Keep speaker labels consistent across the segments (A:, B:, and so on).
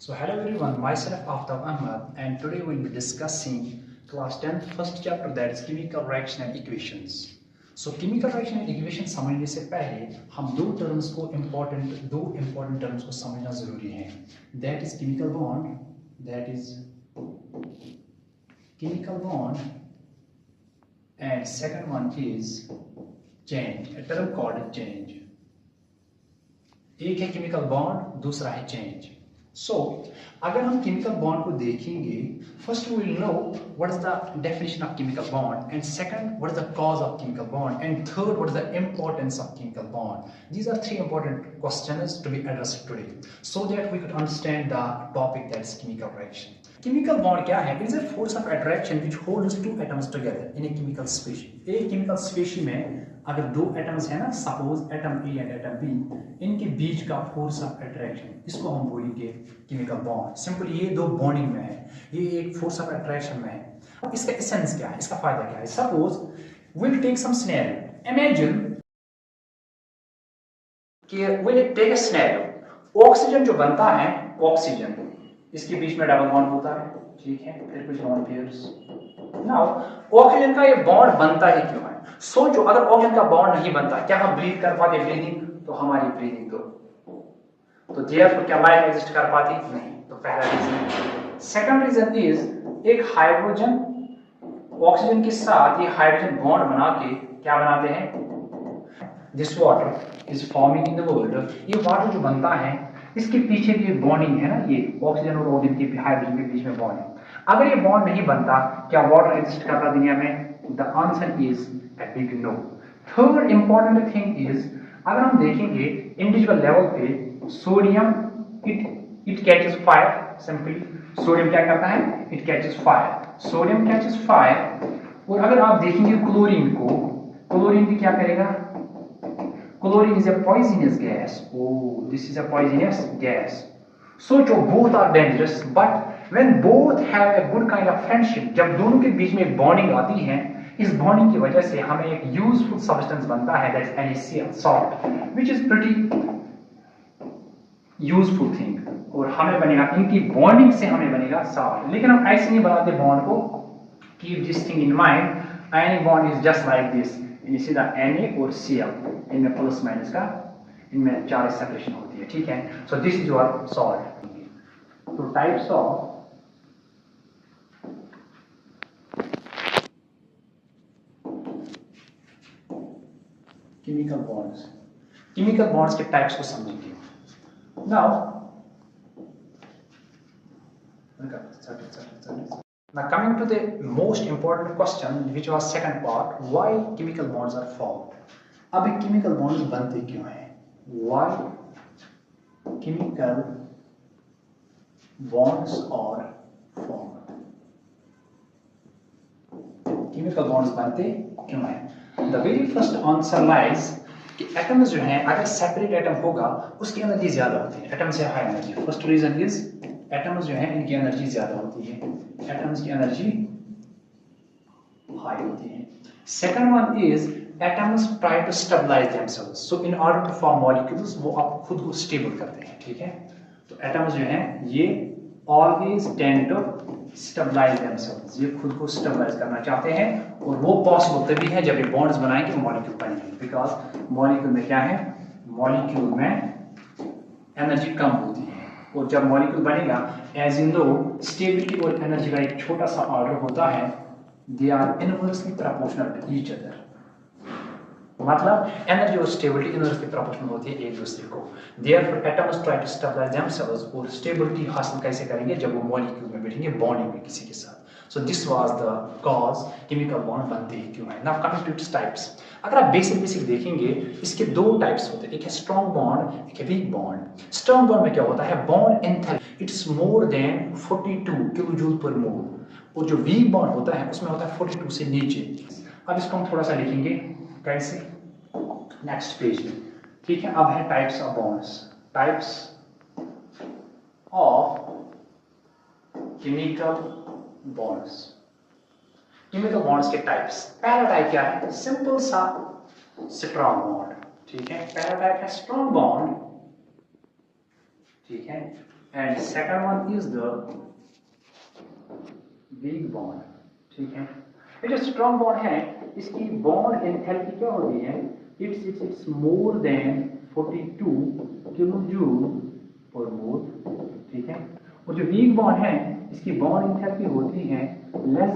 A: So hello everyone, myself Aftab Ahmad and today we'll be discussing class 10th first chapter, that is chemical reaction and equations. So chemical reaction and equation समझने से पहले हम दो important terms को समझना जरूरी है. That is chemical bond and second one is change, a term called change. एक है chemical bond, दूसरा है change. So, अगर हम chemical bond को देखेंगे, first we will know what is the definition of chemical bond, and second, what is the cause of chemical bond, and third, what is the importance of chemical bond. These are three important questions to be addressed today, so that we could understand the topic, that is chemical reaction. Chemical bond क्या है? It is a force of attraction which holds two atoms together in a chemical species. एक chemical species में अगर दो atoms है ना, suppose atom A and atom B, इनके बीच का फोर्स ऑफ अट्रैक्शन, इसको हम बोलेंगे केमिकल बॉन्ड. सिंपली ये दो बॉन्डिंग में है, ये एक फोर्स ऑफ अट्रैक्शन में है. अब इसका एसेंस क्या है, इसका फायदा क्या है? Suppose will take some scenario, imagine कि will take a scenario, oxygen जो बनता है, ऑक्सीजन इसके बीच में डबल बॉन्ड होता है, ठीक है, फिर कुछ लोन पेयर्स. नाउ ऑक्सीजन का ये बॉन्ड बनता ही क्यों है? सोचो, अगर ऑक्सीजन का बॉन्ड नहीं बनता, क्या हम ब्रीथ कर पाते? ब्रीदिंग तो हमारी ब्रीदिंग तो देयरफॉर क्या लाइफ एग्जिस्ट कर पाती? नहीं. तो पहला रीजन. सेकंड रीजन इज, एक हाइड्रोजन ऑक्सीजन के साथ ये हाइड्रोजन बॉन्ड बना के क्या बनाते हैं? This water is forming in the world. ये वाटर जो बनता है, इसके पीछे भी बॉन्डिंग है ना, ये ऑक्सीजन और ऑक्सीजन के हाइड्रोजन के बीच में बॉन्ड है. अगर ये बॉन्ड नहीं बनता, क्या वाटर एग्जिस्ट करता दुनिया में? The answer is a big no. Third important thing is, अगर हम देखेंगे इंडिविजुअल लेवल पे, sodium it catches fire. Simply sodium क्या करता है? It catches fire. Sodium catches fire. और अगर आप देखेंगे क्लोरीन को, क्लोरीन भी क्या करेगा? Chlorine is a poisonous gas. Oh, this is a poisonous gas. So both are dangerous, but when both have a good kind of friendship, जब दोनों के बीच में एक बॉन्डिंग आती है, इस बॉन्डिंग की वजह से हमें एक यूजफुल सब्सटेंस बनता है, that is NaCl, salt, which is pretty useful thing. और हमें बनेगा, इनकी बॉन्डिंग से हमें बनेगा सॉल्ट. लेकिन हम ऐसे नहीं बनाते बॉन्ड को. Keep this thing in mind, any bond is just like this, सीधा Na और Cl, इनमें प्लस माइनस का, इनमें चार्ज सेपरेशन होती है, ठीक है. सो दिस इज योर सॉल्ट. तो टाइप्स ऑफ chemical bonds के टाइप्स को समझेंगे. Now coming to the most important question, which was second part, why chemical bonds are formed. अब chemical bonds बनते क्यों हैं? Why chemical bonds are formed? Chemical bonds बनते क्यों हैं? The very first answer lies कि एटम्स जो हैं, अगर सेपरेट एटम होगा, उसकी एनर्जी ज्यादा होती है. एटम से high energy. First reason is, atoms जो हैं, इनकी एनर्जी ज्यादा होती है. एटम्स की एनर्जी हाई होती है. Second one is, atoms try to stabilise themselves. So in order to form molecules, वो आप खुद को स्टेबल करते हैं, ठीक है. तो एटम्स जो हैं, ये always tend to stabilise themselves, ये खुद को स्टेबलाइज करना चाहते हैं. और वो पॉसिबल तभी है जब ये बॉन्ड्स बनाएंगे, मॉलिक्यूल बनेंगे. बिकॉज मॉलिक्यूल में क्या है? मॉलिक्यूल में एनर्जी कम होती है, और जब मॉलिक्यूल बनेगा, एज इन दो स्टेबिलिटी और एनर्जी का एक छोटा सा ऑर्डर होता है, they are inversely proportional to each other. मतलब एनर्जी और स्टेबिलिटी इनवर्सली प्रोपोर्शनल होती है एक दूसरे को. Therefore atoms try to stabilise themselves. और स्टेबिलिटी हासिल कैसे करेंगे? जब वो मॉलिक्यूल में बैठेंगे, बॉन्डिंग में किसी के साथ. So this was the cause chemical bond बनते ही क्यों है. Now coming to its types. अगर आप बेसिक देखेंगे, इसके दो टाइप्स होते हैं, एक है स्ट्रॉन्ग बॉन्ड, एक है वीक बॉन्ड. स्ट्रॉन्ग बॉन्ड में क्या होता है? Bond enthalpy it's more than 42 kilojoule पर मोल. और जो वीक बॉन्ड होता है, उसमें होता है 42 से नीचे. अब इसको हम थोड़ा सा लिखेंगे कैसे, नेक्स्ट पेज में, ठीक है. अब है types of bonds. Types of chemical bonds. Chemical bonds के टाइप्स. पहला टाइप क्या है? सिंपल सा स्ट्रॉन्ग बॉन्ड, ठीक है. पहला टाइप है स्ट्रॉन्ग बॉन्ड, ठीक है. And second one is the weak bond, ठीक है। ये जो स्ट्रॉन्ग बॉन्ड है इसकी बॉन्ड एंथैल्पी क्या होती है, it's more than 42 kilo joule per mole, ठीक है। और जो वीक बॉन्ड है इसकी बॉन्ड एंथैल्पी होती है less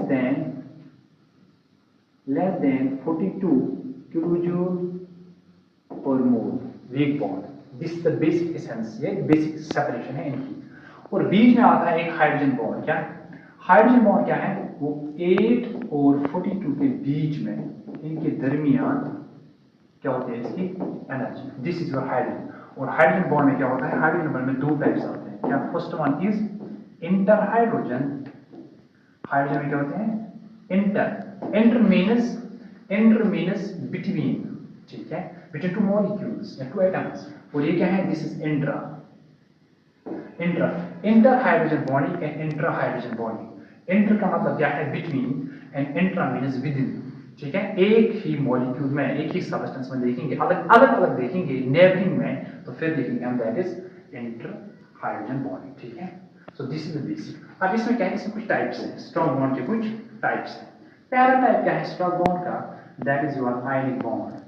A: than 42 kilo joule per mole, weak bond. This the basic essence, ये बेसिक सेपरेशन है इनकी। और बीच में आता है एक हाइड्रोजन बॉन्ड। क्या हाइड्रोजन बॉन्ड क्या है, वो 8 और 42 के बीच में, इनके दरमियान क्या होती है इसकी energy, this is your hydrogen. और हाइड्रोजन बॉन्ड में क्या होता है, हाइड्रोजन बॉन्ड में दो टाइप्स आते हैं। क्या, first one is inter hydrogen. Hydrogen में क्या होते हैं इंटर मीनस बिटवीन, ठीक है, बिटवीन टू मॉलिक्यूल्स या टू एटम्स। और ये क्या है, this is inter hydrogen bonding and intra hydrogen bonding. Inter का मतलब क्या है between, and intra मीनस with in, ठीक है। एक ही मॉलिक्यूल में, एक ही सब्सटेंस में देखेंगे, अलग देखेंगे नेबरिंग में, तो फिर देखेंगे हम that is inter hydrogen bonding, ठीक है। सो दिस इज द बेसिक। अब इसमें क्या है, इसमें कुछ टाइप्स हैं, स्ट्रॉन्ग बॉन्ड के कुछ टाइप्स हैं। पहला टाइप क्या है स्ट्रॉन्ग बॉन्ड का, that is your ionic bond.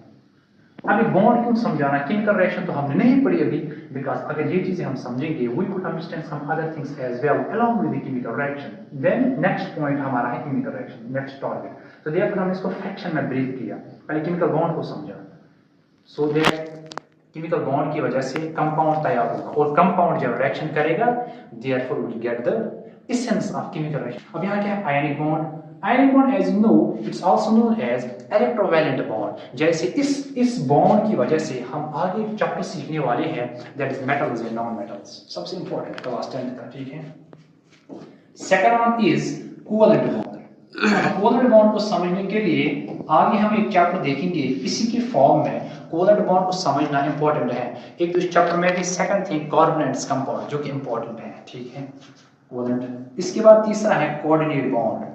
A: अभी बॉन्ड क्यों समझाना, केमिकल रिएक्शन तो हमने नहीं पढ़ी अभी, बिकॉज अगर ये चीजें हम समझेंगे we could understand some other things as well along with the chemical reaction. Then next point हमारा है केमिकल रिएक्शन, नेक्स्ट टॉपिक। तो देयरफॉर हमने इसको फ्रैक्शन में ब्रेक किया, पहले केमिकल बॉन्ड को समझा। सो दैट केमिकल बॉन्ड की वजह से कंपाउंड तैयार होगा, और कंपाउंड जब रिएक्शन करेगा therefore we will get the essence of chemical reaction. अब यहाँ क्या है, ionic bond. Ionic bond as you know it's also known as electrovalent bond. जैसे इस बॉन्ड की वजह से हम आगे चैप्टर सीखने वाले हैं, that is metals and non metals, सबसे इंपॉर्टेंट क्लास 10 का, ठीक है। Second one is covalent bond. Covalent bond को समझने के लिए आगे हम एक चैप्टर देखेंगे इसी के फॉर्म में। कोवैलेंट बॉन्ड को समझना इंपॉर्टेंट है। एक तो इस चैप्टर में भी सेकंड थिंग कार्बोनेट्स कंपाउंड, जो कि इंपॉर्टेंट है, ठीक है, कोवैलेंट। इसके बाद तीसरा है कोऑर्डिनेट बॉन्ड।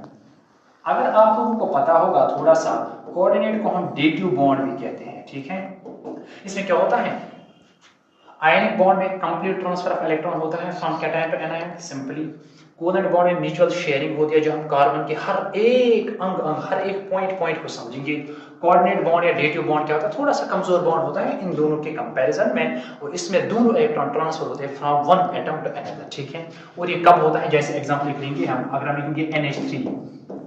A: अगर आप लोगों को पता होगा थोड़ा सा, कोऑर्डिनेट को हम डेटिव बॉन्ड भी कहते हैं, ठीक है। इसमें क्या होता है, आयनिक बॉन्ड में कंप्लीट ट्रांसफर ऑफ इलेक्ट्रॉन होता है from cation to anion simply. Covalent bond में म्यूचुअल शेयरिंग होती है, जो हम कार्बन के हर एक अंग हर एक पॉइंट को समझेंगे। कोऑर्डिनेट बॉन्ड या डेटिव बॉन्ड क्या होता है, थोड़ा सा कमजोर बॉन्ड होता है इन दोनों के कंपैरिजन में, और इसमें दोनों इलेक्ट्रॉन ट्रांसफर होते हैं from one atom to another, ठीक है। और ये कब होता है, जैसे एग्जांपल लिख लेंगे हम, अगर हम लिखेंगे NH3,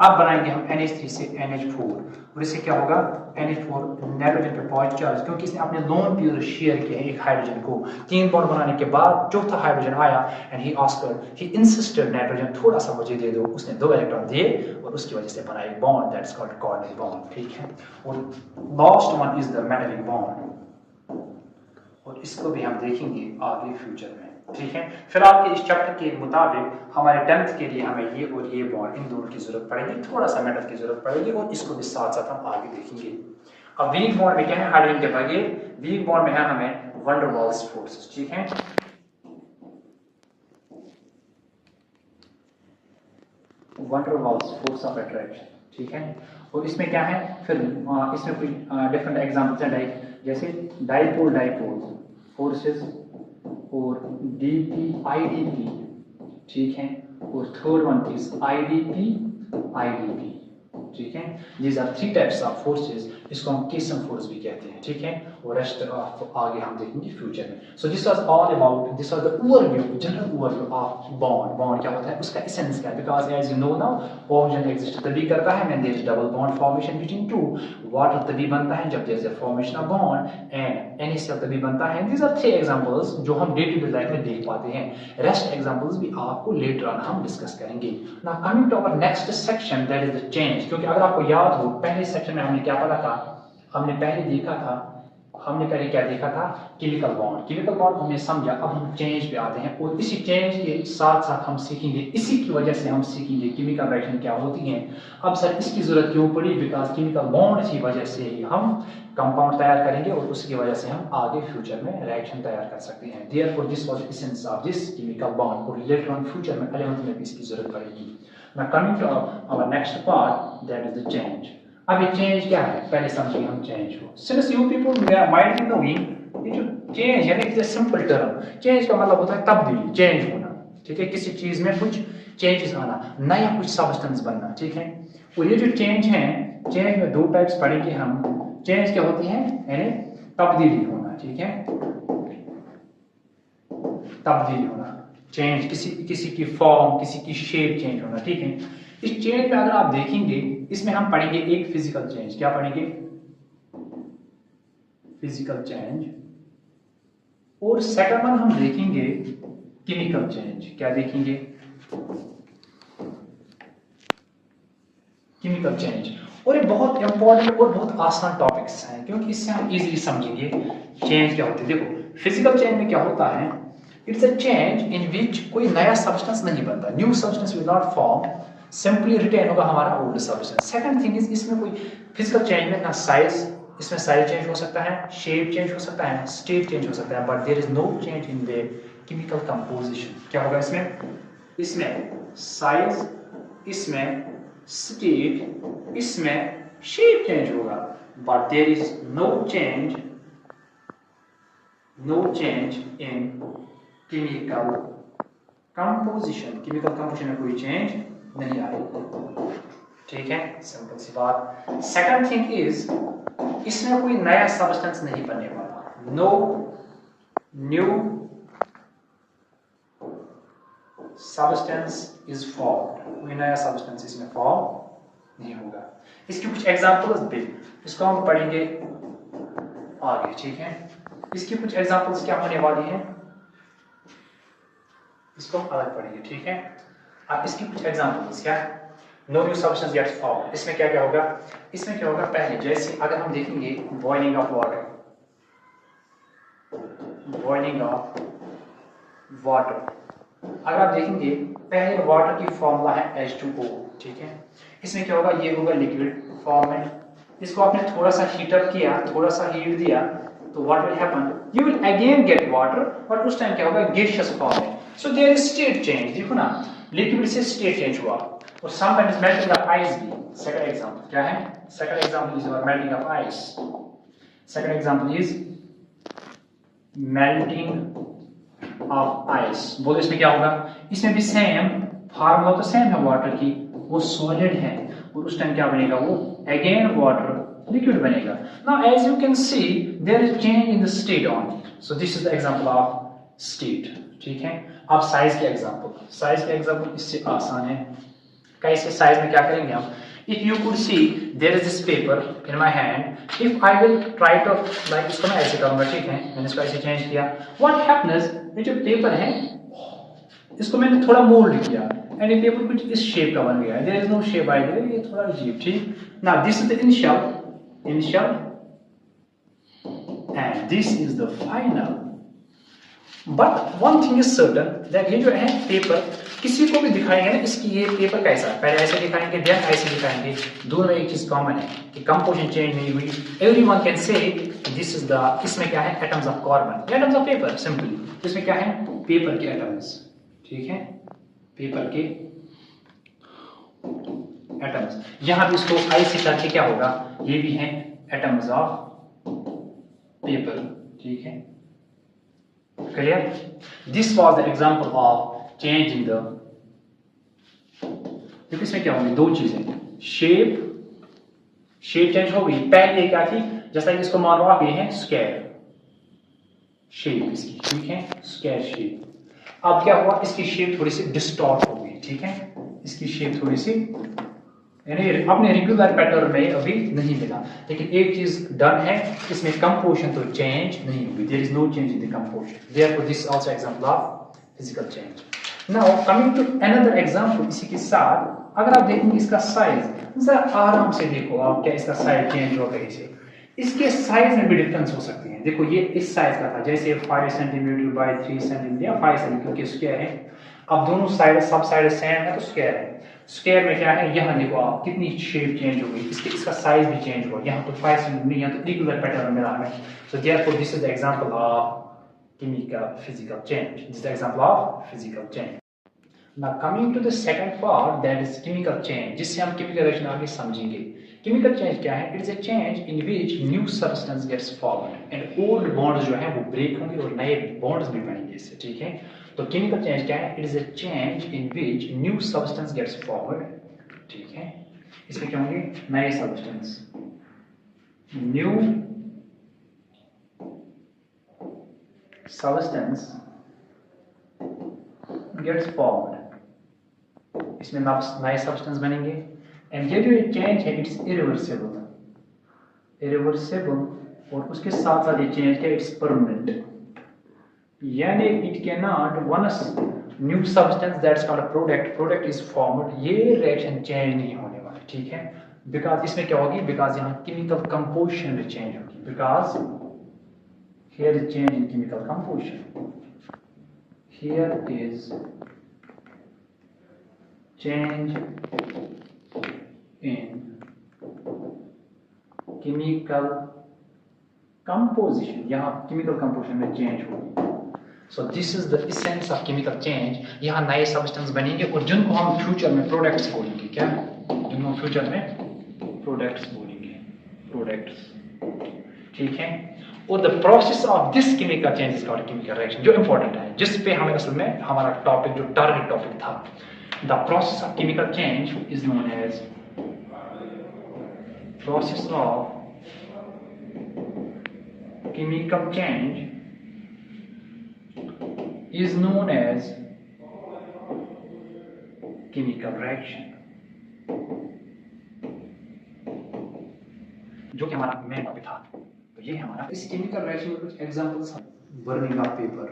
A: अब बनाएंगे हम NH3 से NH4, और इससे क्या होगा, NH4 नाइट्रोजन पे पॉजिटिव चार्ज, क्योंकि इसने अपने लोन पेयर शेयर किया एक हाइड्रोजन को। 3 बॉन्ड बनाने के बाद चौथा हाइड्रोजन आया एंड ही इंसिस्टेड नाइट्रोजन थोड़ा सा मुझे दे दो, उसने 2 इलेक्ट्रॉन दिए और उसकी वजह से बना एक bond, that's called coordinate bond, ठीक है। और last one is the metallic bond, और इसको भी हम देखेंगे आगे फ्यूचर में, ठीक है। फिलहाल के इस चैप्टर के मुताबिक हमारे 10th के लिए हमें ये और ये बॉन्ड, इन दोनों की जरूरत पड़ेगी, थोड़ा सा मेटल की जरूरत पड़ेगी, और इसको भी साथ साथ हम आगे देखेंगे। अब वीक बॉन्ड में क्या है, हाइड्रोजन के बगैर वीक बॉन्ड में है हमें वैन डर वाल्स फोर्सेस, ठीक है। Van der Waals force of attraction, ठीक है। और इसमें क्या है, फिर इसमें कुछ डिफरेंट एग्जांपल्स हैं, जैसे डाइपोल फोर्सेस और IDP, ठीक है। और थर्ड वन इज IDP, ठीक है। These are 3 types of forces, इसको हम केसन फोर्स भी कहते हैं, ठीक है। और रेस्ट आगे हम देखेंगे फ्यूचर में। So this was all about, this was the overview, general overview of bond क्या होता है, उसका एसेंस क्या है, because as you know now oxygen exist तभी करता है when there is double bond formation between two, water तभी बनता है जब there is a formation of bond, and NaCl तभी बनता है। दीज आर 3 एग्जांपल्स जो हम डे टू डे लाइफ में देख पाते हैं। रेस्ट एग्जांपल्स भी आपको लेटर ऑन हम डिस्कस करेंगे। Now coming to our next section, that is the change. क्योंकि अगर आपको याद हो पहले सेक्शन में हमने क्या पढ़ा था, हमने पहले क्या देखा था, केमिकल बॉन्ड हमने समझा। अब हम चेंज पे आते हैं, और इसी चेंज के साथ साथ हम सीखेंगे, इसी की वजह से हम सीखेंगे केमिकल रिएक्शन क्या होती हैं। अब सर इसकी जरूरत क्यों पड़ी, बिकॉज केमिकल बॉन्ड की वजह से ही हम कंपाउंड तैयार करेंगे, और उसकी वजह से हम आगे फ्यूचर में रिएक्शन तैयार कर सकते हैं। Therefore this was the essence of this chemical bond, और लेटर ऑन फ्यूचर में 11th में भी इसकी जरूरत पड़ेगी। Now coming to our next part, that is the change. अब ये चेंज क्या है, पहले समझिए हम चेंज को। Since you people might be knowing ये जो चेंज है ना, इट्स सिंपल टर्म। चेंज का मतलब होता है तब्दीली, चेंज होना, ठीक है, किसी चीज में कुछ चेंजेस आना, नया कुछ सब्सटेंस बनना, ठीक है। और ये जो चेंज है, चेंज में दो टाइप्स पढ़ेंगे हम। चेंज क्या होती है, यानी तब्दीली होना, ठीक है, तब्दीली होना, चेंज, किसी की फॉर्म, किसी की शेप चेंज होना, ठीक है। इस चेंज में अगर आप देखेंगे, इसमें हम पढ़ेंगे एक फिजिकल चेंज। क्या पढ़ेंगे, फिजिकल चेंज। और सेकंड वन हम देखेंगे केमिकल चेंज। क्या देखेंगे, केमिकल चेंज। और ये बहुत इंपॉर्टेंट और बहुत आसान टॉपिक्स हैं, क्योंकि इससे हम इजीली समझेंगे चेंज क्या होती है। देखो फिजिकल चेंज में क्या होता है, इट्स अ चेंज इन विच कोई नया सब्सटेंस नहीं बनता, new substance will not form, simply retain होगा हमारा old substance. Second thing is, इसमें कोई फिजिकल चेंज में ना साइज, इसमें साइज चेंज हो सकता है, शेप चेंज हो सकता है, स्टेट चेंज हो सकता है, but there is no change in the chemical composition. क्या होगा इसमें, इसमें साइज, इसमें स्टेट, इसमें शेप चेंज होगा, but there is no change in chemical composition. Chemical composition में कोई चेंज नहीं आएगा, ठीक है, सिंपल सी बात। सेकंड थिंग इज, इसमें कोई नया सब्सटेंस नहीं बनने वाला, no new substance is formed, कोई नया सब्सटेंस इसमें फॉर्म नहीं होगा। इसके कुछ एग्जांपल्स भी, इसको हम पढ़ेंगे आगे, ठीक है। इसकी कुछ एग्जांपल्स क्या होने वाली हैं, इसको हम अलग पढ़ेंगे, ठीक है। अब इसकी कुछ एग्जांपल्स क्या, no new substance gets formed, इसमें क्या क्या होगा, इसमें क्या होगा, पहले जैसे अगर हम देखेंगे boiling of water, boiling of water, अगर आप देखेंगे पहले वाटर की फॉर्मूला है H2O, ठीक है। इसमें क्या होगा, ये होगा लिक्विड फॉर्म में, इसको आपने थोड़ा सा हीटअप किया, थोड़ा सा हीट दिया, तो what will happen, you will again get water, but उस टाइम क्या होगा, गैसियस फॉर्म में। सो देयर इज स्टेट चेंज, देखो ना, लिक्विड से स्टेट चेंज हुआ। और समटाइम्स मेल्टिंग ऑफ आइस भी, सेकंड एग्जांपल क्या है, second example is melting of ice, second example is melting of ice. बोलो इसमें क्या होगा, इसमें भी सेम फार्मूला तो सेम है वाटर की, वो सॉलिड है, और उस टाइम क्या बनेगा, वो अगेन वाटर लिक्विड बनेगा। Now as you can see there is change in the state only, so this is the example of state, ठीक है। अब साइज के एग्जांपल, साइज के एग्जांपल इससे आसान है। कैसे, साइज में क्या करेंगे हम, if you could see there is this paper in my hand, if I will try to like इसको मैं ऐसे करूंगा, ठीक है, मैंने इसको ऐसे चेंज किया, what happens, ये जो पेपर है इसको मैंने थोड़ा मोल्ड किया, एंड ये पेपर कुछ इस शेप का बन गया, there is no shape I did, ये थोड़ा अजीब, ठीक। now this is the initial and this is the final, but one thing is certain that ये जो है पेपर किसी को भी दिखाएंगे ना, इसकी ये पेपर कैसा है, पहले ऐसे दिखाएंगे, देन ऐसे दिखाएंगे, दोनों में एक चीज कॉमन है कि कंपोजिशन चेंज नहीं हुई। Everyone can say this is the, इसमें क्या है, atoms of carbon, atoms of paper, simply इसमें क्या है, पेपर के एटम्स, ठीक है, पेपर के एटम्स। यहां भी इसको आई से करके क्या होगा, ये भी है एटम्स ऑफ पेपर, ठीक है, clear. This was the example of change in the, देखो इसमें क्या होंगे, दो चीजें, शेप चेंज हो गई, पहले क्या थी, जैसा कि इसको मानो आप, ये है स्क्वायर शेप इसकी, ठीक है, स्क्वायर शेप। अब क्या हुआ, इसकी शेप थोड़ी सी डिस्टॉर्ट हो गई, ठीक है, इसकी शेप थोड़ी सी, यानी अपने रेगुलर पैटर्न में अभी नहीं मिला, लेकिन एक चीज डन है, इसमें कंपोजिशन तो चेंज नहीं हुई, there is no change in the composition, therefore this also example of physical change. Now coming to another example, इसी के साथ अगर आप देखेंगे इसका साइज, जरा आराम से देखो आप, क्या इसका साइज चेंज हो कहीं से, इसके साइज में भी डिफरेंस हो सकती है। देखो ये इस साइज का था, जैसे 5 सेंटीमीटर बाय 3 सेंटीमीटर या 5 सेंटीमीटर, क्योंकि स्क्वायर है। अब दोनों साइड सब साइड सेम है, तो स्क्वायर है, स्क्वायर में क्या है, यहाँ देखो आप कितनी शेप चेंज हो गई, इसका साइज भी चेंज हुआ, यहाँ तो 5 सेंटीमीटर, यहाँ तो इक्वल पैटर्न मिला हमें। So therefore this is the example of chemical physical change, this is the example of physical change. Now coming to the second part, that is chemical change, जिससे हम chemical reaction आगे समझेंगे. Chemical change क्या है? It is a change in which new substance gets formed and old bonds जो हैं वो break होंगे और नए bonds भी बनेंगे इससे, ठीक है? तो chemical change क्या है? It is a change in which new substance gets formed, ठीक है? इसमें क्या होंगे? नए substance, new substance gets formed. इसमें नए सब्सटेंस बनेंगे एंड ये जो चेंज है इट्स इरिवर्सिबल, और उसके साथ साथ ये चेंज है इट्स परमानेंट, यानी it can not once new substance that's called product is formed, ये रिएक्शन चेंज नहीं होने वाली, ठीक है? बिकॉज इसमें क्या होगी? बिकॉज यहाँ केमिकल कंपोजिशन में चेंज होगी, because here is change in chemical composition, here is change in chemical composition, यहाँ chemical composition में change होगी. So this is the essence of chemical change. यहाँ नए substance बनेंगे और जिनको हम फ्यूचर में प्रोडक्ट्स बोलेंगे, क्या? जिनको हम फ्यूचर में प्रोडक्ट्स बोलेंगे, प्रोडक्ट्स, ठीक है? और the process of this chemical change is called chemical reaction, जो important है, जिस पे हमें असल में हमारा टॉपिक जो टारगेट टॉपिक था. The process of chemical change is known as process of chemical change is known as chemical reaction, जो कि हमारा मेन टॉपिक था. तो ये हमारा इस केमिकल रिएक्शन में कुछ एग्जांपल्स हैं. बर्निंग ऑफ पेपर,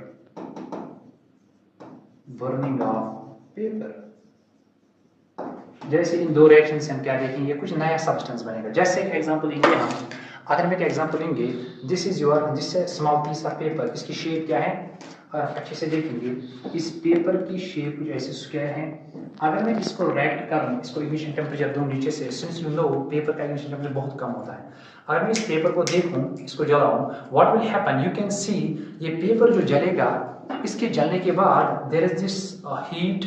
A: जैसे इन दो रिएक्शन से हम क्या देखेंगे? कुछ नया सब्सटेंस बनेगा. जैसे एक एग्जांपल लेंगे हम, अगर हम एक एग्जांपल लेंगे, दिस है स्मॉल पीस ऑफ पेपर, इसकी शेप क्या है? अच्छे से देखेंगे, इस पेपर की शेप कुछ ऐसे स्क्वायर है. अगर मैं इसको रिएक्ट करूं, इसको इग्निशन टेम्परेचर दूं नीचे से, सिंस यू नो पेपर का इग्निशन टेम्परेचर बहुत कम होता है. अगर मैं इस पेपर को देखूं, इसको जलाऊं, what will happen? You can see ये पेपर जो जलेगा, इसके जलने के बाद there is this heat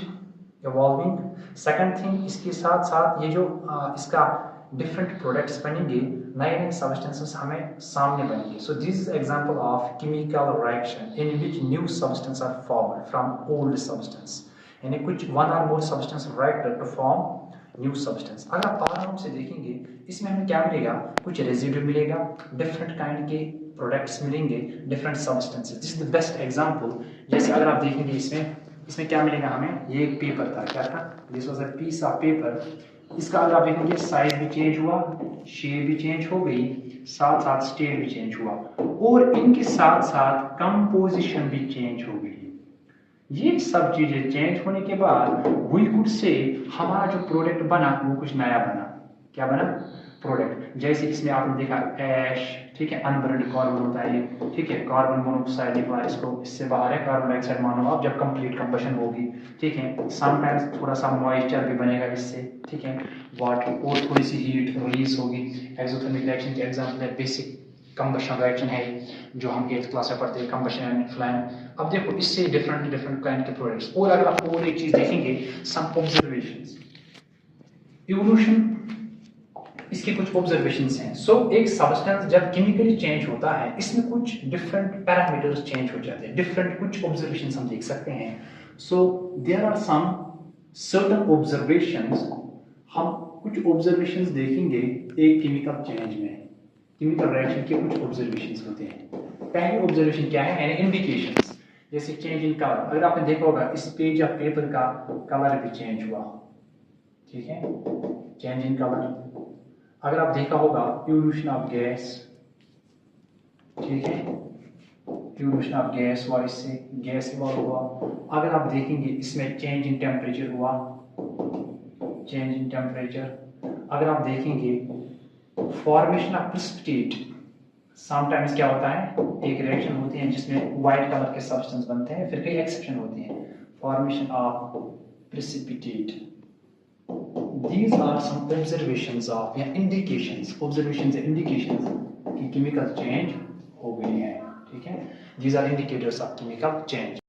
A: evolving. Second thing, इसके साथ साथ ये जो इसका डिफरेंट प्रोडक्ट्स बनेंगे, नए नए सब्सटेंसेस हमें सामने बनेंगे. So this is example of chemical reaction in which new substance are formed from old substance, यानी कुछ वन और more substance react to form new substance. अगर आप आराम से देखेंगे, इसमें हमें क्या मिलेगा? कुछ रेजिड्यू मिलेगा, डिफरेंट काइंड के प्रोडक्ट्स मिलेंगे, different substances. This is the best example. जैसे अगर आप देखेंगे इसमें क्या मिलेगा हमें? ये एक पेपर था, क्या था? This was a piece of paper. इसका अगर आप देखेंगे साइज भी चेंज हुआ, शेप भी चेंज हो गई, साथ साथ स्टेट भी चेंज हुआ, और इनके साथ साथ कंपोजिशन भी चेंज हो गई. ये सब चीजें चेंज होने के बाद वी कुड से हमारा जो प्रोडक्ट बना वो कुछ नया बना. क्या बना? प्रोडक्ट. जैसे इसमें आपने देखा ऐश, ठीक है, अनबर्न्ड कार्बन होता है ये, ठीक है, कार्बन मोनोऑक्साइड निकला, इसको इससे बाहर है कार्बन डाइऑक्साइड मानो आप, जब कंप्लीट कंबशन होगी, ठीक है. समटाइम्स थोड़ा सा मॉइस्चर भी बनेगा इससे, ठीक है, वाटर, और थोड़ी सी हीट रिलीज होगी. एक्सोथर्मिक रिएक्शन के एग्जांपल है, बेसिक कंबशन रिएक्शन है जो हम 8th क्लास में पढ़ते हैं, कंबशन एंड फ्लेम. अब देखो इससे डिफरेंट काइंड के प्रोडक्ट्स. और अगर आप और एक चीज देखेंगे, सम ऑब्जर्वेशंस, इवोल्यूशन, इसके कुछ ऑब्जर्वेशंस हैं. सो एक सब्सटेंस जब केमिकली चेंज होता है, इसमें कुछ डिफरेंट पैरामीटर्स चेंज हो जाते हैं, डिफरेंट कुछ ऑब्जर्वेशंस हम देख सकते हैं. So there are some certain observations. हम कुछ ऑब्जर्वेशंस देखेंगे एक केमिकल चेंज में, केमिकल रिएक्शन के कुछ ऑब्जर्वेशंस होते हैं. पहली ऑब्जर्वेशन क्या है? यानी इंडिकेशंस. जैसे चेंज इन कलर, अगर आपने देखा होगा इस पेज ऑफ पेपर का कलर भी चेंज हुआ, ठीक है, चेंज इन कलर. अगर आप देखा होगा इवोल्यूशन ऑफ गैस, ठीक है, इवोल्यूशन ऑफ गैस हुआ, इससे गैस इवॉल्व हुआ. अगर आप देखेंगे इसमें चेंज इन टेम्परेचर हुआ, चेंज इन टेम्परेचर. अगर आप देखेंगे फॉर्मेशन ऑफ प्रेसिपिटेट, समटाइम्स क्या होता है, एक रिएक्शन होती है जिसमें व्हाइट कलर के सब्सटेंस बनते हैं, फिर कई एक्सेप्शन होती हैं. Formation of precipitate. These are some observations of या indications, observations and indications कि chemical change हो गई है, ठीक है. These are indicators of chemical change.